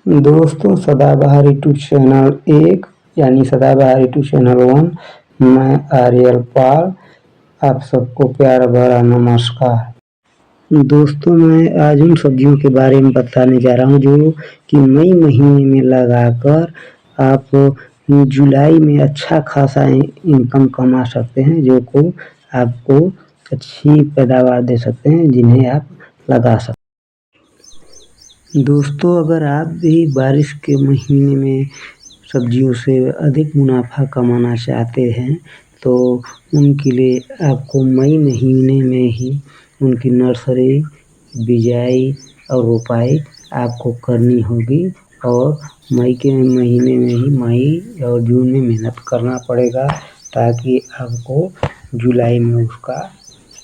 दोस्तों, सदाबहार YouTube channel 1 यानी सदाबहार यूट्यूब चैनल 1, मैं आर्यल पाल आप सबको प्यार भरा नमस्कार। दोस्तों, मैं आज उन सब्जियों के बारे में बताने जा रहा हूँ जो कि मई महीने में लगाकर आप जुलाई में अच्छा खासा इनकम कमा सकते हैं, जो को आपको अच्छी पैदावार दे सकते हैं, जिन्हें आप लगा सकते हैं। दोस्तों, अगर आप भी बारिश के महीने में सब्जियों से अधिक मुनाफा कमाना चाहते हैं तो उनके लिए आपको मई महीने में ही उनकी नर्सरी, बिजाई और रोपाई आपको करनी होगी और मई के महीने में ही मई और जून में मेहनत करना पड़ेगा ताकि आपको जुलाई में उसका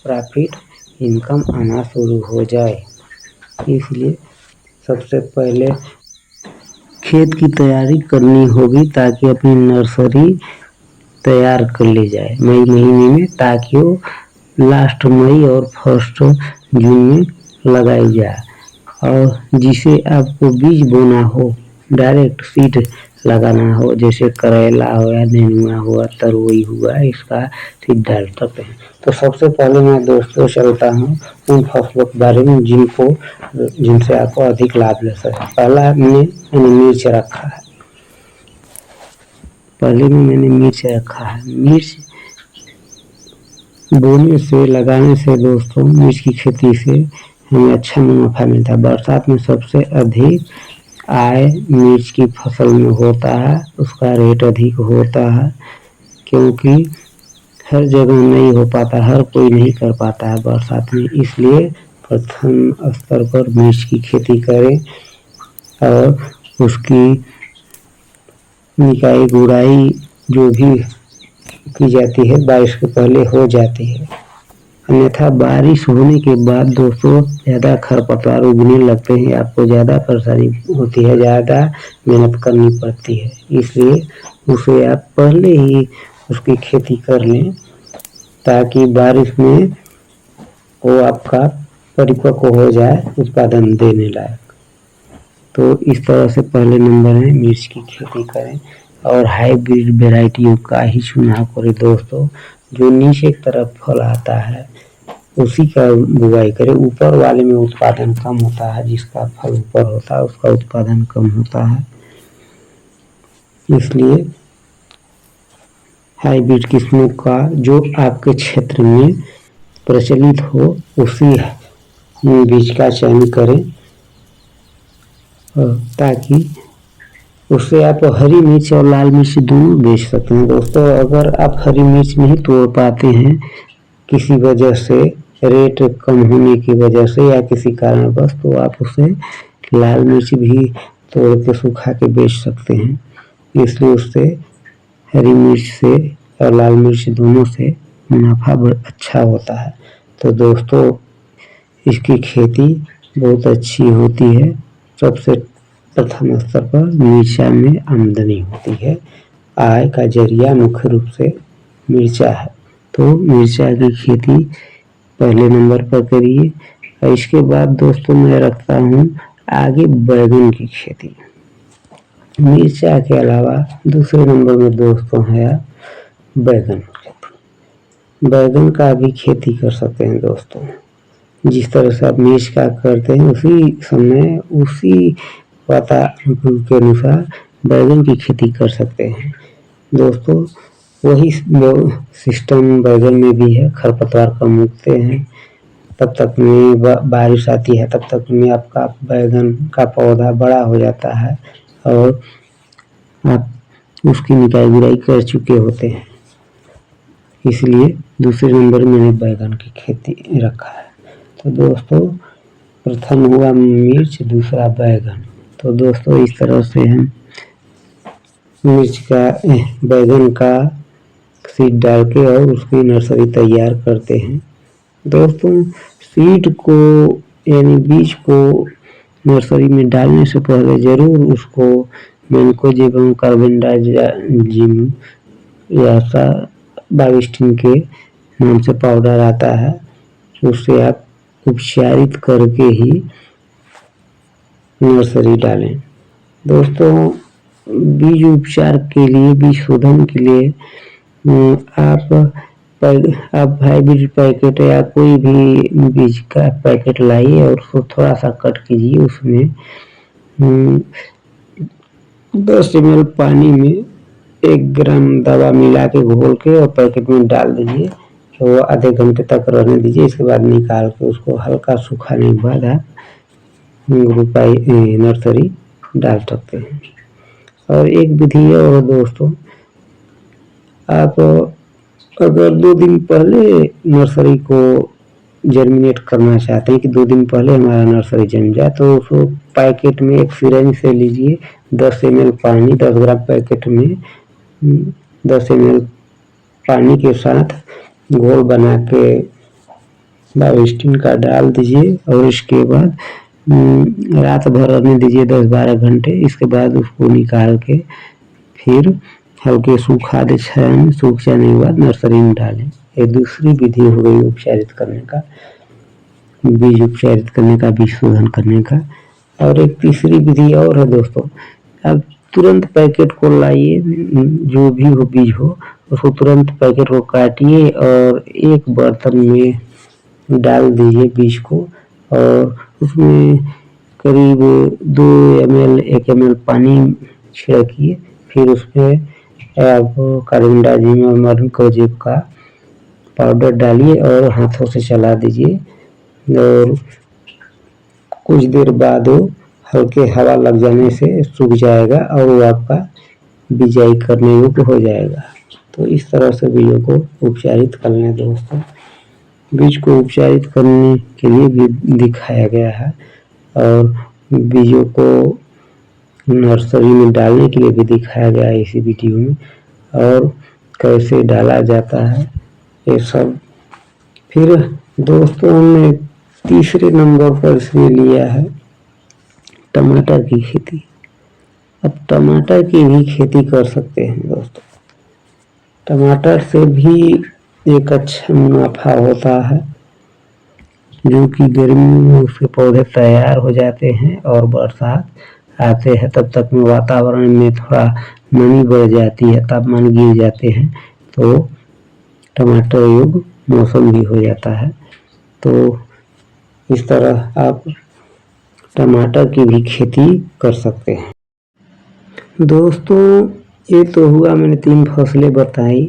प्रॉफिट इनकम आना शुरू हो जाए। इसलिए सबसे पहले खेत की तैयारी करनी होगी ताकि अपनी नर्सरी तैयार कर ली जाए मई महीने में, ताकि वो लास्ट मई और फर्स्ट जून में लगाई जाए। और जिसे आपको बीज बोना हो, डायरेक्ट सीड लगाना हो, जैसे करेला हुआ, नेनुआ हुआ, तरोई हुआ, इसका सीड डाल सकते हैं। तो सबसे पहले मैं दोस्तों चलता हूँ उन फसलों के बारे में जिनसे आपको अधिक लाभ ले सके। पहला मैंने मिर्च रखा है। मिर्च बोने से, लगाने से दोस्तों, मिर्च की खेती से हमें अच्छा मुनाफा मिलता है। बरसात में सबसे अधिक आय मिर्च की फसल में होता है, उसका रेट अधिक होता है, क्योंकि हर जगह नहीं हो पाता, हर कोई नहीं कर पाता है बरसात में। इसलिए प्रथम स्तर पर मिर्च की खेती करें और उसकी निकाई गुड़ाई जो भी की जाती है बारिश के पहले हो जाती है। अन्यथा बारिश होने के बाद दोस्तों ज़्यादा खरपतवार उगने लगते हैं, आपको ज़्यादा परेशानी होती है, ज़्यादा मेहनत करनी पड़ती है। इसलिए उसे आप पहले ही उसकी खेती कर लें ताकि बारिश में वो आपका परिपक्व हो जाए, उत्पादन देने लायक। तो इस तरह से पहले नंबर में मिर्च की खेती करें और हाइब्रिड वेराइटियों का ही चुनाव करें दोस्तों। जो नीचे की तरफ फल आता है उसी का बुआई करें। ऊपर वाले में उत्पादन कम होता है, जिसका फल ऊपर होता है उसका उत्पादन कम होता है। इसलिए हाइब्रिड किस्मों का जो आपके क्षेत्र में प्रचलित हो उसी बीज का चयन करें, ताकि उससे आप हरी मिर्च और लाल मिर्च दोनों बेच सकते हैं। दोस्तों, अगर आप हरी मिर्च नहीं तोड़ पाते हैं किसी वजह से, रेट कम होने की वजह से या किसी कारणवश, तो आप उसे लाल मिर्च भी तोड़ के सुखा के बेच सकते हैं। इसलिए उससे हरी मिर्च से और लाल मिर्च दोनों से मुनाफा अच्छा होता है। तो दोस्तों, इसकी खेती बहुत अच्छी होती है। सबसे प्रथम स्तर पर मिर्चा में आमदनी होती है। आय का जरिया मुख्य रूप से मिर्चा है। तो मिर्चा की खेती पहले नंबर पर करिए। और इसके बाद दोस्तों मैं रखता हूँ आगे बैगन की खेती। मिर्चा के अलावा दूसरे नंबर में दोस्तों है बैगन की खेती। बैगन का भी खेती कर सकते हैं दोस्तों। जिस तरह से आप मिर्च का करते हैं उसी समय, उसी वातावरण के अनुसार बैगन की खेती कर सकते हैं दोस्तों। वही सिस्टम बैगन में भी है। खरपतवार कम उगते हैं, तब तक में बारिश आती है, तब तक में आपका बैगन का पौधा बड़ा हो जाता है और आप उसकी निकाई गुड़ाई कर चुके होते हैं। इसलिए दूसरे नंबर में मैंने बैगन की खेती रखा है। तो दोस्तों, प्रथम हुआ मिर्च, दूसरा बैगन। तो दोस्तों, इस तरह से हम बैगन का सीड डाल के और उसकी नर्सरी तैयार करते हैं। दोस्तों, सीड को यानी बीज को नर्सरी में डालने से पहले जरूर उसको मैनकोजेब कार्बेंडाजिम या बाविस्टिन के नाम से पाउडर आता है, उससे आप उपचारित करके ही नर्सरी डालें। दोस्तों बीज उपचार के लिए, बीज शोधन के लिए आप हाइब्रिड पैकेट या कोई भी बीज का पैकेट लाइए और उसको थोड़ा सा कट कीजिए। उसमें 10 ml पानी में 1 ग्राम दवा मिला के घोल के और पैकेट में डाल दीजिए। तो आधे घंटे तक रहने दीजिए। इसके बाद निकाल के उसको हल्का सुखाने के बाद आप नर्सरी डाल सकते हैं। और एक विधि और दोस्तों, आप अगर 2 दिन पहले नर्सरी को जर्मिनेट करना चाहते हैं कि 2 दिन पहले हमारा नर्सरी जम जाए, तो उसको पैकेट में एक सिरिंज से लीजिए 10 ml पानी, 10 ग्राम पैकेट में 10 ml पानी के साथ घोल बना के बायोस्टिन का डाल दीजिए और इसके बाद रात भर रहने दीजिए 10-12 घंटे। इसके बाद उसको निकाल के फिर हल्के सूखा दे, सूख जाने के बाद नर्सरी में डालें। ये दूसरी विधि हो गई उपचारित करने का, बीज उपचारित करने का, बीज शोधन करने का। और एक तीसरी विधि और है दोस्तों, आप तुरंत पैकेट को लाइए, जो भी हो बीज हो उसको तुरंत पैकेट को काटिए और एक बर्तन में डाल दीजिए बीज को और उसमें करीब 2 ml 1 ml पानी छिड़किए। फिर उसमें आप कार्बेंडाजिम और मर्कोजेब का पाउडर डालिए और हाथों से चला दीजिए और कुछ देर बाद वो हल्के हवा लग जाने से सूख जाएगा और वो आपका बिजाई करने योग्य हो जाएगा। तो इस तरह से बीजों को उपचारित कर लें दोस्तों। बीज को उपचारित करने के लिए भी दिखाया गया है और बीजों को नर्सरी में डालने के लिए भी दिखाया गया है इसी वीडियो में, और कैसे डाला जाता है ये सब। फिर दोस्तों हमने तीसरे नंबर पर इसमें लिया है टमाटर की खेती। अब टमाटर की भी खेती कर सकते हैं दोस्तों। टमाटर से भी एक अच्छा मुनाफा होता है, जो कि गर्मी में उसके पौधे तैयार हो जाते हैं और बरसात आते हैं तब तक में वातावरण में थोड़ा नमी बढ़ जाती है, तापमान गिर जाते हैं, तो टमाटर योग्य मौसम भी हो जाता है। तो इस तरह आप टमाटर की भी खेती कर सकते हैं। दोस्तों ये तो हुआ, मैंने 3 फसलें बताई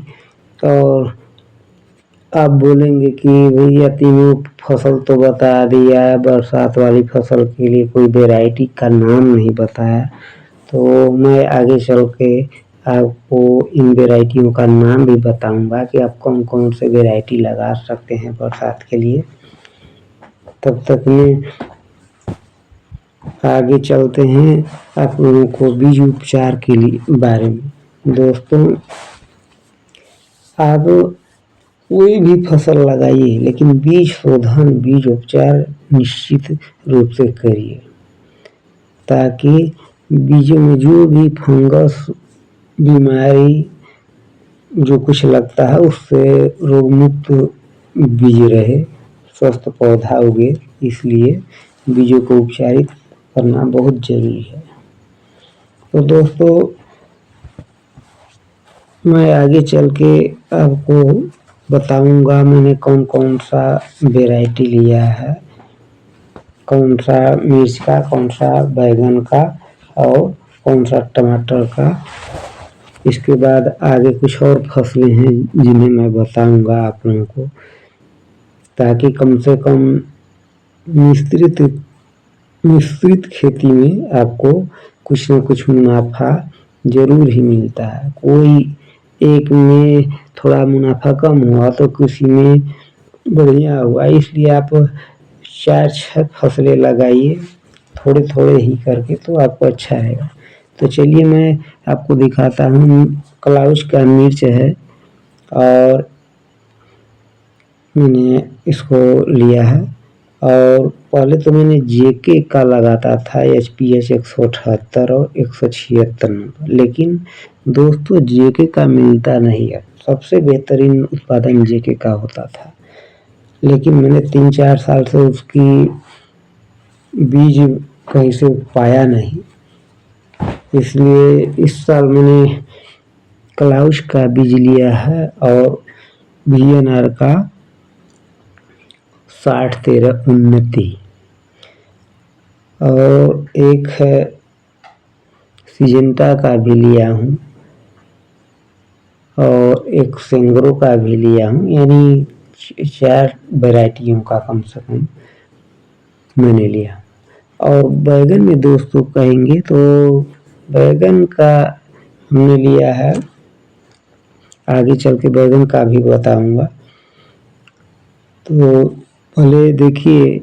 और आप बोलेंगे कि भैया तीनों फसल तो बता दिया, बरसात वाली फसल के लिए कोई वैरायटी का नाम नहीं बताया। तो मैं आगे चल के आपको इन वैरायटियों का नाम भी बताऊंगा कि आप कौन कौन से वैरायटी लगा सकते हैं बरसात के लिए। तब तक में आगे चलते हैं आप लोगों को बीज उपचार के लिए बारे में। दोस्तों आप कोई भी फसल लगाइए लेकिन बीज शोधन, बीज उपचार निश्चित रूप से करिए, ताकि बीजों में जो भी फंगस, बीमारी जो कुछ लगता है उससे रोग मुक्त बीज रहे, स्वस्थ पौधा उगे। इसलिए बीजों को उपचारित करना बहुत जरूरी है। तो दोस्तों मैं आगे चल के आपको बताऊंगा मैंने कौन कौन सा वैरायटी लिया है, कौन सा मिर्च का, कौन सा बैगन का और कौन सा टमाटर का। इसके बाद आगे कुछ और फसलें हैं जिन्हें मैं बताऊंगा आप लोगों को, ताकि कम से कम मिश्रित खेती में आपको कुछ न कुछ मुनाफा जरूर ही मिलता है। कोई एक में थोड़ा मुनाफा कम हुआ तो किसी में बढ़िया हुआ। इसलिए आप 4-6 फसलें लगाइए थोड़े थोड़े ही करके, तो आपको अच्छा रहेगा। तो चलिए मैं आपको दिखाता हूँ। क्लाउज का मिर्च है और मैंने इसको लिया है, और पहले तो मैंने जेके का लगाता था HPH 178 और 176 नंबर, लेकिन दोस्तों जेके का मिलता नहीं है। सबसे बेहतरीन उत्पादन जेके का होता था, लेकिन मैंने 3-4 साल से उसकी बीज कहीं से पाया नहीं। इसलिए इस साल मैंने क्लाउस का बीज लिया है और VNR का 6013 उन्नति, और एक है सिजेंटा का भी लिया हूँ और एक सेंगरो का भी लिया हूँ, यानी 4 वैरायटियों का कम से कम मैंने लिया। और बैगन में दोस्तों कहेंगे तो बैगन का हमने लिया है, आगे चल के बैगन का भी बताऊंगा। तो पहले देखिए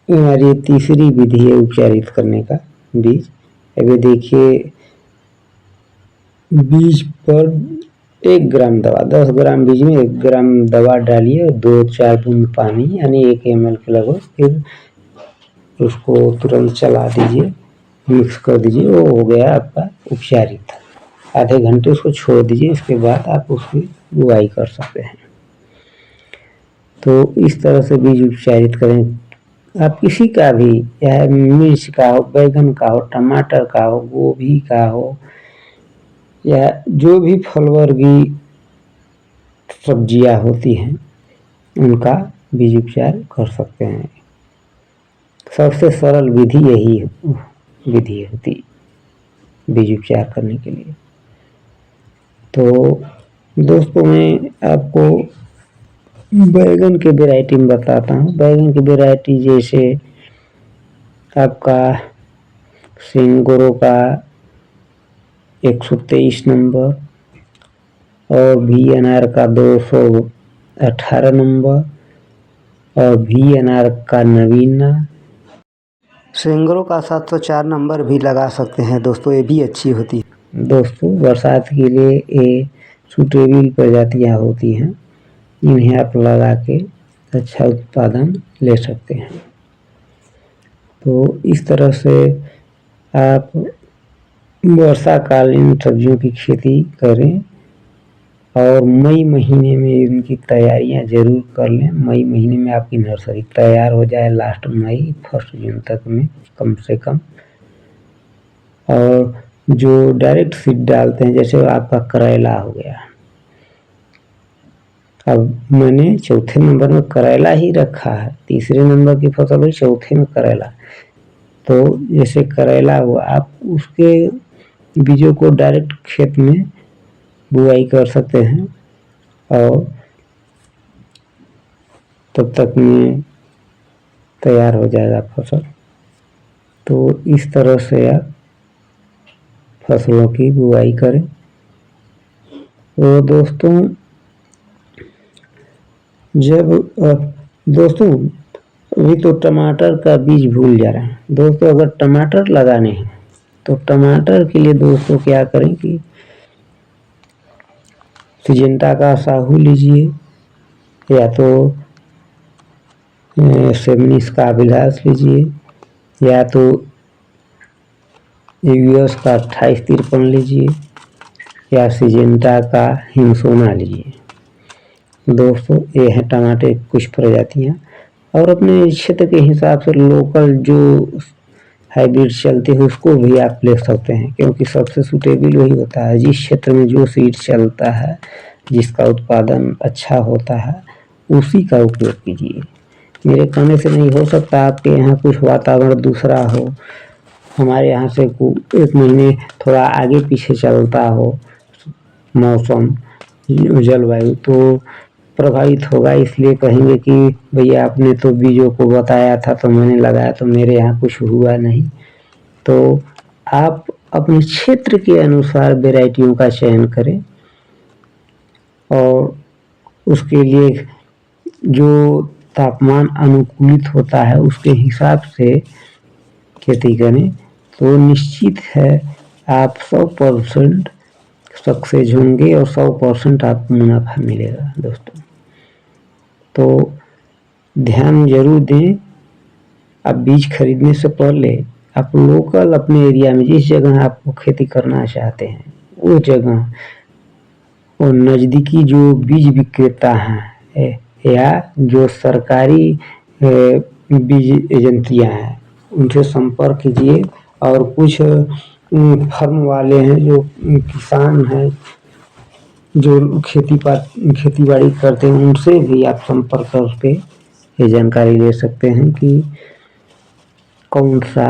हमारी तीसरी विधि है उपचारित करने का बीज। अभी देखिए बीज पर 1 ग्राम दवा, 10 ग्राम बीज में 1 ग्राम दवा डालिए और 2-4 बूंद पानी यानी 1 ml के लगभग, फिर उसको तुरंत चला दीजिए, मिक्स कर दीजिए, वो हो गया आपका उपचारित। आधे घंटे उसको छोड़ दीजिए, इसके बाद आप उसकी बुआई कर सकते हैं। तो इस तरह से बीज उपचारित करें। आप किसी का भी, चाहे मिर्च का हो, बैगन का हो, टमाटर का हो, गोभी का हो, या जो भी फल वर्गीय सब्जियां होती हैं उनका बीज उपचार कर सकते हैं। सबसे सरल विधि यही विधि होती बीज उपचार करने के लिए। तो दोस्तों मैं आपको बैगन के वैरायटी में बताता हूँ। बैगन की वैरायटी जैसे आपका सेंगरो का 123 नंबर और VNR का 218 नंबर और VNR का नवीना, सेंगरो का 704 नंबर भी लगा सकते हैं दोस्तों, ये भी अच्छी होती है। दोस्तों बरसात के लिए ये सूटेबल प्रजातियाँ होती हैं, इन्हें आप लगा के अच्छा उत्पादन ले सकते हैं। तो इस तरह से आप वर्षाकालीन सब्जियों की खेती करें और मई महीने में इनकी तैयारियां जरूर कर लें। मई महीने में आपकी नर्सरी तैयार हो जाए, लास्ट मई 1 जून तक में कम से कम। और जो डायरेक्ट सीड डालते हैं, जैसे आपका करेला हो गया, अब मैंने चौथे नंबर में करेला ही रखा है, तीसरे नंबर की फसल हुई, चौथे में करेला। तो जैसे करेला हुआ, आप उसके बीजों को डायरेक्ट खेत में बुआई कर सकते हैं और तब तक में तैयार हो जाएगा फसल। तो इस तरह से आप फसलों की बुआई करें। तो दोस्तों जब दोस्तों अभी तो टमाटर का बीज भूल जा रहे हैं दोस्तों। अगर टमाटर लगाने हैं तो टमाटर के लिए दोस्तों क्या करें कि सिजेंटा का साहू लीजिए, या तो सेमनिस का अभिलाष लीजिए, या तो US का 2853 लीजिए, या सिजेंटा का हिमसोना लीजिए। दोस्तों ये है टमाटर कुछ प्रजातियां, और अपने क्षेत्र के हिसाब से लोकल जो हाइब्रिड चलते हैं उसको भी आप ले सकते हैं, क्योंकि सबसे सूटेबल वही होता है। जिस क्षेत्र में जो सीड चलता है, जिसका उत्पादन अच्छा होता है, उसी का उपयोग कीजिए। मेरे कहने से नहीं हो सकता आपके यहाँ कुछ वातावरण दूसरा हो, हमारे यहाँ से 1 महीने थोड़ा आगे पीछे चलता हो मौसम, जलवायु, तो प्रभावित होगा। इसलिए कहेंगे कि भैया आपने तो बीजों को बताया था तो मैंने लगाया, तो मेरे यहाँ कुछ हुआ नहीं। तो आप अपने क्षेत्र के अनुसार वैरायटियों का चयन करें और उसके लिए जो तापमान अनुकूलित होता है उसके हिसाब से खेती करें, तो निश्चित है आप 100% सक्सेस होंगे और 100% आपको मुनाफा मिलेगा दोस्तों। तो ध्यान जरूर दें, आप बीज खरीदने से पहले आप लोकल अपने एरिया में जिस जगह आपको खेती करना चाहते हैं उस जगह और नज़दीकी जो बीज विक्रेता हैं या जो सरकारी बीज एजेंसियां हैं उनसे संपर्क कीजिए और कुछ फर्म वाले हैं, जो किसान हैं, जो खेती बाड़ी करते हैं, उनसे भी आप संपर्क करके ये जानकारी ले सकते हैं कि कौन सा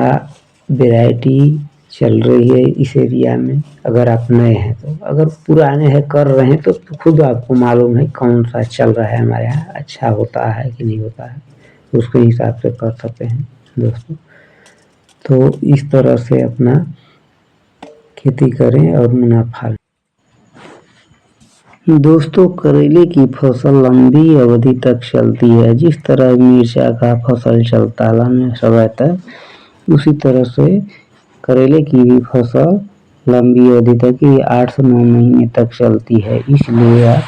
वैरायटी चल रही है इस एरिया में। अगर आप नए हैं तो, अगर पुराने हैं कर रहे हैं तो खुद आपको मालूम है कौन सा चल रहा है हमारे यहाँ, अच्छा होता है कि नहीं होता है, उसके हिसाब से कर सकते हैं दोस्तों। तो इस तरह से अपना खेती करें और मुनाफा लें। दोस्तों, करेले की फसल लंबी अवधि तक चलती है। जिस तरह मिर्चा का फसल चलता है लंबे समय तक, उसी तरह से करेले की भी फसल लंबी अवधि तक, ये 8 से 9 महीने तक चलती है। इसलिए आप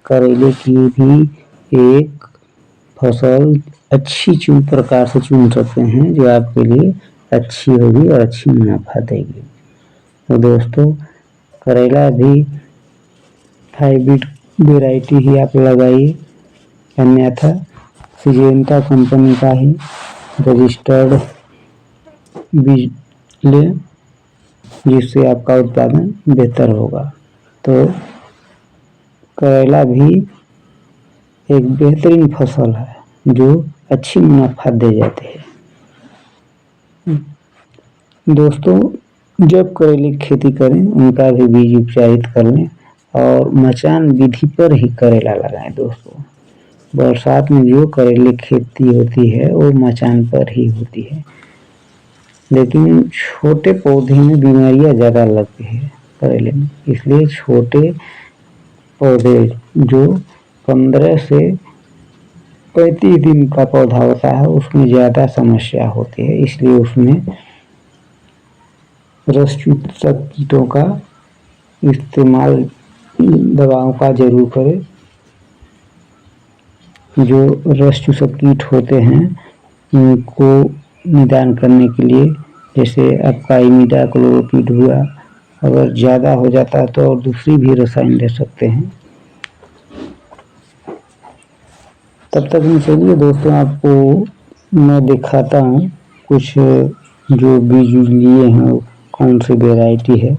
करेले की भी एक फसल अच्छी प्रकार से चुन सकते हैं, जो आपके लिए अच्छी होगी और अच्छी मुनाफा देगी। तो दोस्तों, करेला भी हाइब्रिड वैरायटी ही आप लगाइए, अन्यथा सिजेंटा कंपनी का ही रजिस्टर्ड बीज लें, जिससे आपका उत्पादन बेहतर होगा। तो करेला भी एक बेहतरीन फसल है जो अच्छी मुनाफा दे जाती है। दोस्तों, जब करेले की खेती करें, उनका भी बीज उपचारित कर लें और मचान विधि पर ही करेला लगाएं। दोस्तों, बरसात में जो करेले खेती होती है वो मचान पर ही होती है, लेकिन छोटे पौधे में बीमारियां ज़्यादा लगती है करेले में। इसलिए छोटे पौधे जो 15 से 35 दिन का पौधा होता है, उसमें ज़्यादा समस्या होती है। इसलिए उसमें रस चूसक कीटों का इस्तेमाल, दवाओं का जरूर करें। जो रस चूसक कीट होते हैं, उनको निदान करने के लिए, जैसे आपका इमिडाक्लोपीड हुआ, अगर ज़्यादा हो जाता है तो और दूसरी भी रसायन ले सकते हैं। तब तक में चलिए दोस्तों, आपको मैं दिखाता हूँ कुछ जो बीज लिए हैं कौन सी वैरायटी है।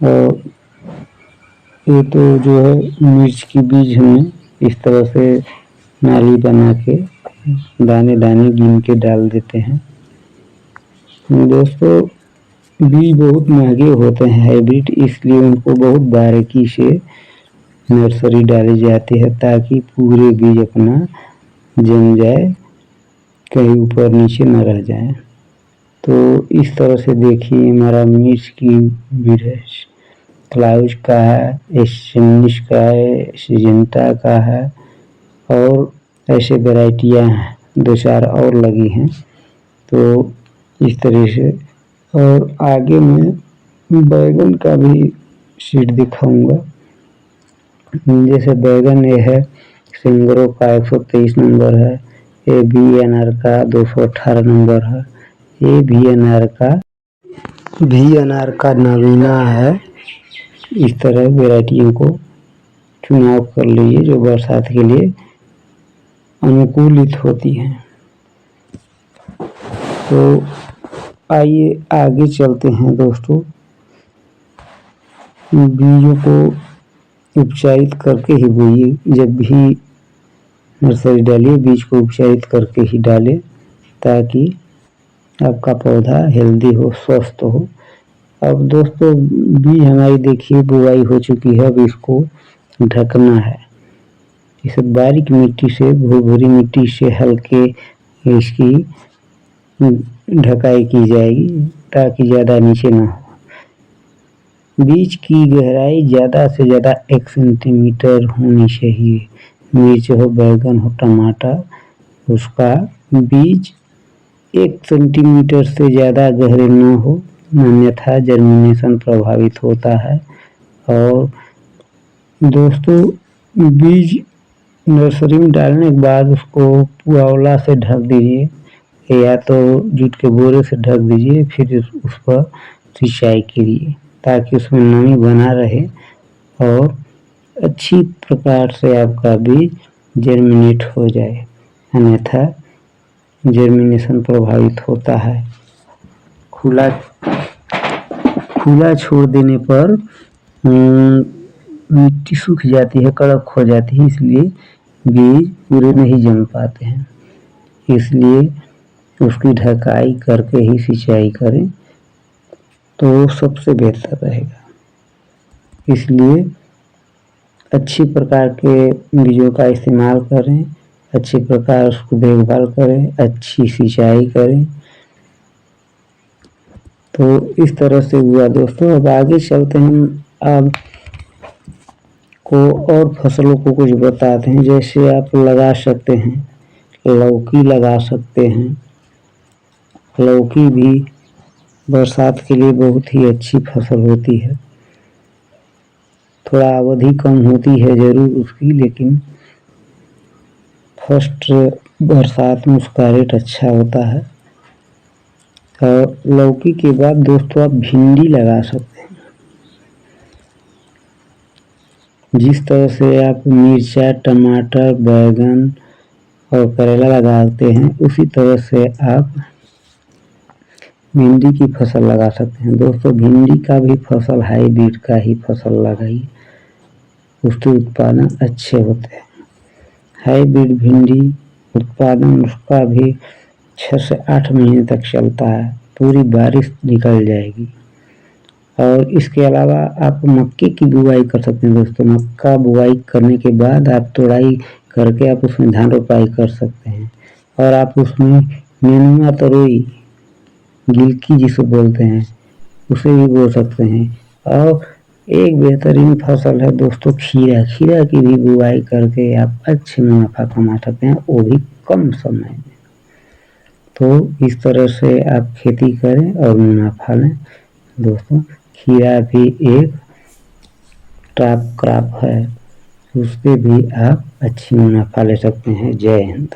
और ये तो जो है मिर्च की बीज हमने इस तरह से नाली बना के दाने दाने गिन के डाल देते हैं। दोस्तों, बीज बहुत महंगे होते हैं हाइब्रिड, इसलिए उनको बहुत बारीकी से नर्सरी डाली जाती है, ताकि पूरे बीज अपना जम जाए, कहीं ऊपर नीचे न रह जाए। तो इस तरह से देखिए, हमारा मिर्च की बीज है, क्लाउज का है, एस19 का है, सिजेंटा का है, और ऐसे वैरायटियाँ 2-4 और लगी हैं। तो इस तरह से, और आगे मैं बैगन का भी सीड दिखाऊंगा। जैसे बैगन ये है, सिंगरो का 123 नंबर है, ये VNR का 218 नंबर है, ये VNR का नवीना है। इस तरह वैरायटियों को चुनाव कर लीजिए जो बरसात के लिए अनुकूलित होती हैं। तो आइए आगे चलते हैं दोस्तों। बीजों को उपचारित करके ही बोइए, जब भी नर्सरी डालिए बीज को उपचारित करके ही डालें, ताकि आपका पौधा हेल्दी हो, स्वस्थ हो। अब दोस्तों, बीज हमारी देखिए बुआई हो चुकी है, अब इसको ढकना है। इसे बारीक मिट्टी से, भुरभुरी मिट्टी से हल्के इसकी ढकाई की जाएगी, ताकि ज़्यादा नीचे ना हो। बीज की गहराई ज़्यादा से ज़्यादा 1 सेंटीमीटर होनी चाहिए। मिर्च हो, बैगन हो, टमाटर, उसका बीज 1 सेंटीमीटर से ज़्यादा गहरे न हो, अन्यथा जर्मिनेशन प्रभावित होता है। और दोस्तों, बीज नर्सरी में डालने के बाद उसको पुआवला से ढक दीजिए, या तो जूट के बोरे से ढक दीजिए, फिर उस पर सिंचाई कीजिए, ताकि उसमें नमी बना रहे और अच्छी प्रकार से आपका बीज जर्मिनेट हो जाए। अन्यथा जर्मिनेशन प्रभावित होता है। खुला छोड़ देने पर मिट्टी सूख जाती है, कड़क हो जाती है, इसलिए बीज पूरे नहीं जम पाते हैं। इसलिए उसकी ढकाई करके ही सिंचाई करें तो सबसे बेहतर रहेगा। इसलिए अच्छी प्रकार के बीजों का इस्तेमाल करें, अच्छी प्रकार उसको देखभाल करें, अच्छी सिंचाई करें। तो इस तरह से हुआ दोस्तों। अब आगे चलते हैं, अब को और फसलों को कुछ बताते हैं। जैसे आप लगा सकते हैं, लौकी लगा सकते हैं। लौकी भी बरसात के लिए बहुत ही अच्छी फसल होती है। थोड़ा अवधि कम होती है जरूर उसकी, लेकिन फर्स्ट बरसात में उसका रेट अच्छा होता है। और लौकी के बाद दोस्तों आप भिंडी लगा सकते हैं। जिस तरह से आप मिर्चा, टमाटर, बैगन और करेला लगाते हैं, उसी तरह से आप भिंडी की फसल लगा सकते हैं। दोस्तों भिंडी का भी फसल हाइब्रिड का ही फसल लगाइए, उसके उत्पादन अच्छे होते हैं। हाइब्रिड भिंडी उत्पादन उसका भी 6 से 8 महीने तक चलता है, पूरी बारिश निकल जाएगी। और इसके अलावा आप मक्के की बुआई कर सकते हैं दोस्तों। मक्का बुआई करने के बाद आप तोड़ाई करके आप उसमें धान रोपाई कर सकते हैं। और आप उसमें नेनुआ, तरोई, गिलकी जिसे बोलते हैं, उसे भी बो सकते हैं। और एक बेहतरीन फसल है दोस्तों खीरा। खीरा की भी बुआई करके आप अच्छे मुनाफा कमा सकते हैं, वो भी कम समय में। तो इस तरह से आप खेती करें और मुनाफा लें दोस्तों। खीरा भी एक टॉप क्रॉप है, उससे भी आप अच्छी मुनाफा ले सकते हैं। जय हिंद।